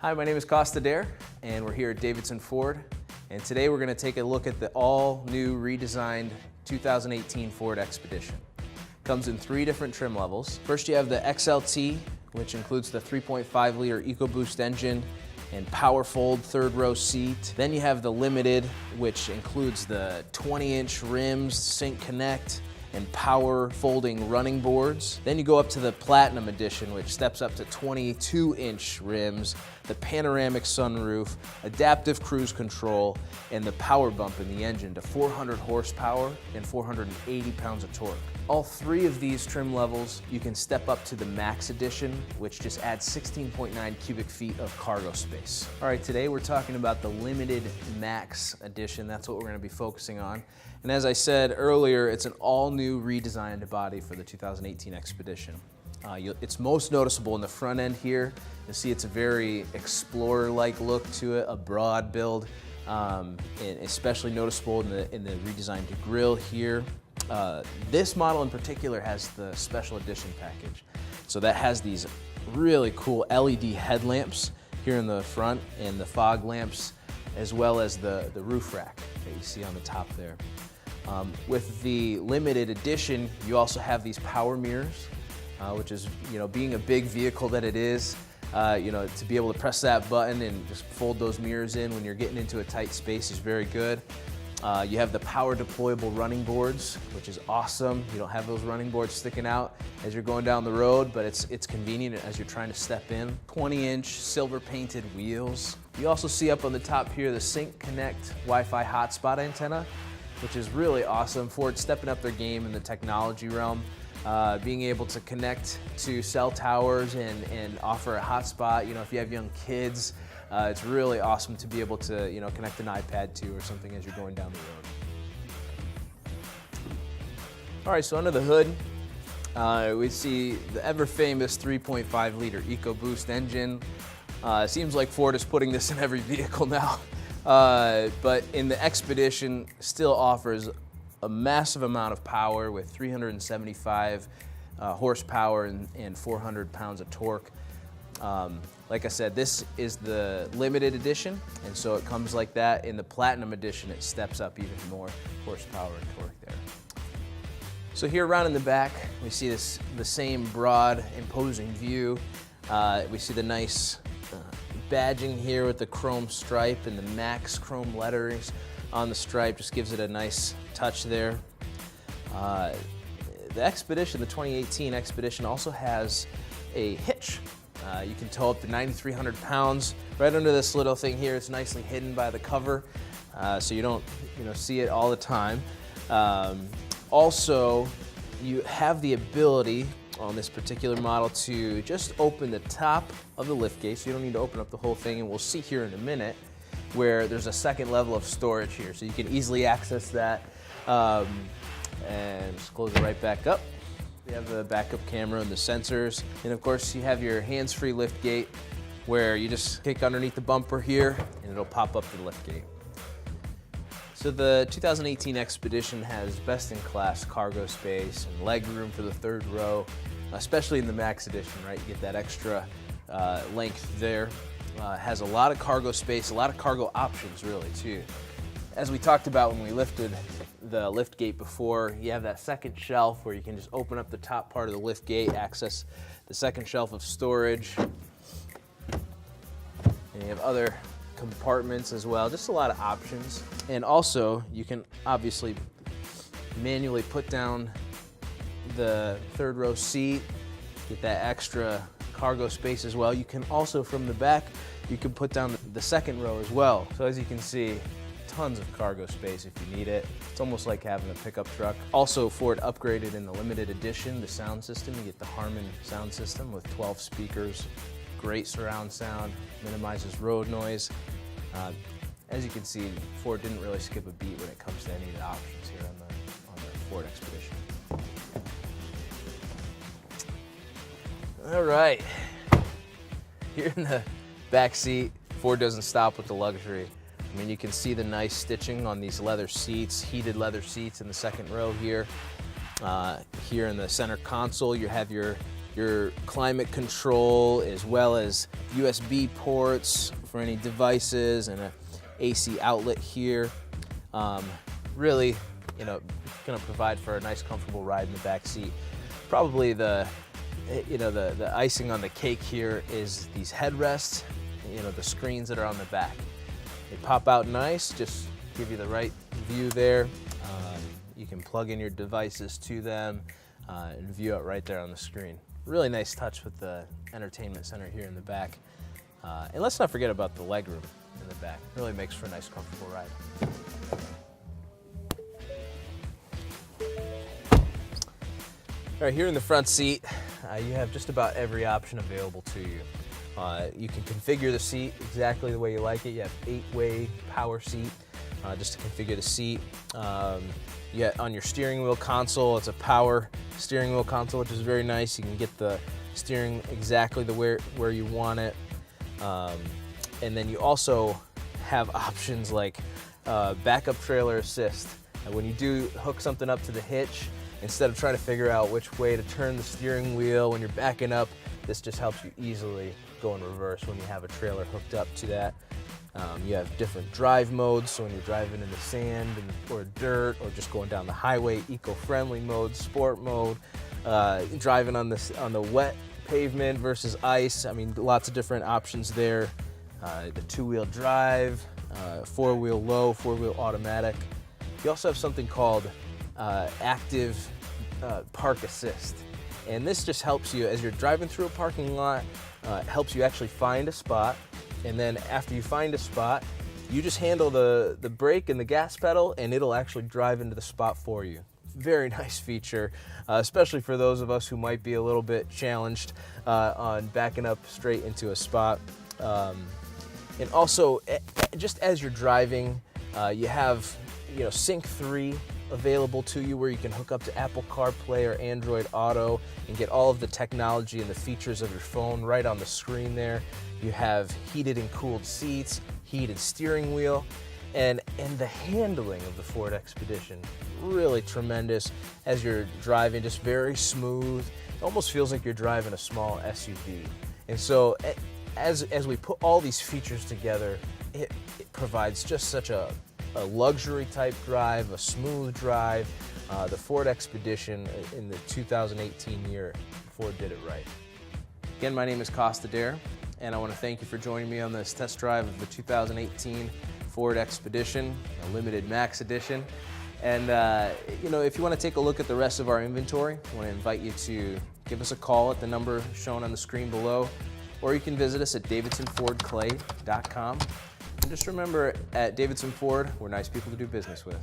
Hi, my name is Costa Dare, and we're here at Davidson Ford. And today we're going to take a look at the all-new redesigned 2018 Ford Expedition. Comes in 3 different trim levels. First you have the XLT, which includes the 3.5-liter EcoBoost engine and power fold third row seat. Then you have the Limited, which includes the 20-inch rims, Sync Connect, and power folding running boards. Then you go up to the Platinum Edition, which steps up to 22-inch rims, the panoramic sunroof, adaptive cruise control, and the power bump in the engine to 400 horsepower and 480 pounds of torque. All 3 of these trim levels, you can step up to the Max Edition, which just adds 16.9 cubic feet of cargo space. All right, today we're talking about the Limited Max Edition. That's what we're going to be focusing on. And as I said earlier, it's an all-new redesigned body for the 2018 Expedition. It's most noticeable in the front end here. You'll see it's a very Explorer-like look to it, a broad build, and especially noticeable in the redesigned grille here. This model in particular has the Special Edition package. So that has these really cool LED headlamps here in the front and the fog lamps, as well as the roof rack that you see on the top there. With the Limited Edition, you also have these power mirrors, which is, being a big vehicle that it is, to be able to press that button and just fold those mirrors in when you're getting into a tight space is very good. You have the power deployable running boards, which is awesome. You don't have those running boards sticking out as you're going down the road, but it's convenient as you're trying to step in. 20-inch silver painted wheels. You also see up on the top here the Sync Connect Wi-Fi hotspot antenna, which is really awesome. Ford stepping up their game in the technology realm, being able to connect to cell towers and offer a hotspot. If you have young kids, it's really awesome to be able to connect an iPad to or something as you're going down the road. All right, so under the hood, we see the ever-famous 3.5-liter EcoBoost engine. Seems like Ford is putting this in every vehicle now. But in the Expedition, still offers a massive amount of power with 375 horsepower and 400 pounds of torque. Like I said, this is the Limited Edition, and so it comes like that. In the Platinum Edition, it steps up even more horsepower and torque there. So here around in the back, we see the same broad, imposing view. We see the nice badging here with the chrome stripe and the Max chrome letterings on the stripe. Just gives it a nice touch there. The Expedition, the 2018 Expedition, also has a hitch. You can tow up to 9,300 pounds. Right under this little thing here, it's nicely hidden by the cover, so you don't see it all the time. Also, you have the ability on this particular model to just open the top of the liftgate, so you don't need to open up the whole thing, and we'll see here in a minute where there's a second level of storage here, so you can easily access that. And just close it right back up. You have the backup camera and the sensors, and of course you have your hands-free liftgate where you just kick underneath the bumper here and it'll pop up to the liftgate. So the 2018 Expedition has best-in-class cargo space and leg room for the third row, especially in the Max Edition, right? You get that extra length there. Has a lot of cargo space, a lot of cargo options really too. As we talked about when we lifted the liftgate before, you have that second shelf where you can just open up the top part of the liftgate, access the second shelf of storage. And you have other compartments as well, just a lot of options. And also, you can obviously manually put down the third row seat, get that extra cargo space as well. You can also, from the back, you can put down the second row as well. So as you can see, tons of cargo space if you need it. It's almost like having a pickup truck. Also, Ford upgraded in the Limited Edition the sound system. You get the Harman sound system with 12 speakers, great surround sound, minimizes road noise. As you can see, Ford didn't really skip a beat when it comes to any of the options here on the Ford Expedition. All right, here in the back seat, Ford doesn't stop with the luxury. I mean, you can see the nice stitching on these leather seats, heated leather seats in the second row here. Here in the center console, you have your your climate control, as well as USB ports for any devices and an AC outlet here. Really, going to provide for a nice, comfortable ride in the back seat. Probably the icing on the cake here is these headrests, the screens that are on the back. They pop out nice, just give you the right view there. You can plug in your devices to them and view it right there on the screen. Really nice touch with the entertainment center here in the back. And let's not forget about the legroom in the back. Really makes for a nice, comfortable ride. All right, here in the front seat, you have just about every option available to you. You can configure the seat exactly the way you like it. You have 8-way power seat just to configure the seat. On your steering wheel console, it's a power steering wheel console, which is very nice. You can get the steering exactly where you want it. And then you also have options like backup trailer assist. And when you do hook something up to the hitch, instead of trying to figure out which way to turn the steering wheel when you're backing up, this just helps you easily go in reverse when you have a trailer hooked up to that. You have different drive modes, so when you're driving in the sand or dirt, or just going down the highway, eco-friendly mode, sport mode, driving on the wet pavement versus ice. I mean, lots of different options there. The 2-wheel drive, 4-wheel low, 4-wheel automatic. You also have something called active park assist, and this just helps you as you're driving through a parking lot. It helps you actually find a spot, and then after you find a spot, you just handle the brake and the gas pedal, and it'll actually drive into the spot for you. Very nice feature, especially for those of us who might be a little bit challenged on backing up straight into a spot. And also, just as you're driving, you have Sync 3 available to you, where you can hook up to Apple CarPlay or Android Auto and get all of the technology and the features of your phone right on the screen there. You have heated and cooled seats, heated steering wheel, and the handling of the Ford Expedition, really tremendous as you're driving, just very smooth. It almost feels like you're driving a small SUV. And so as we put all these features together, it provides just such a luxury type drive, a smooth drive. The Ford Expedition in the 2018 year, Ford did it right. Again, my name is Costa Dare, and I want to thank you for joining me on this test drive of the 2018 Ford Expedition, a limited Max edition. And if you want to take a look at the rest of our inventory, I want to invite you to give us a call at the number shown on the screen below, or you can visit us at davidsonfordclay.com. And just remember, at Davidson Ford, we're nice people to do business with.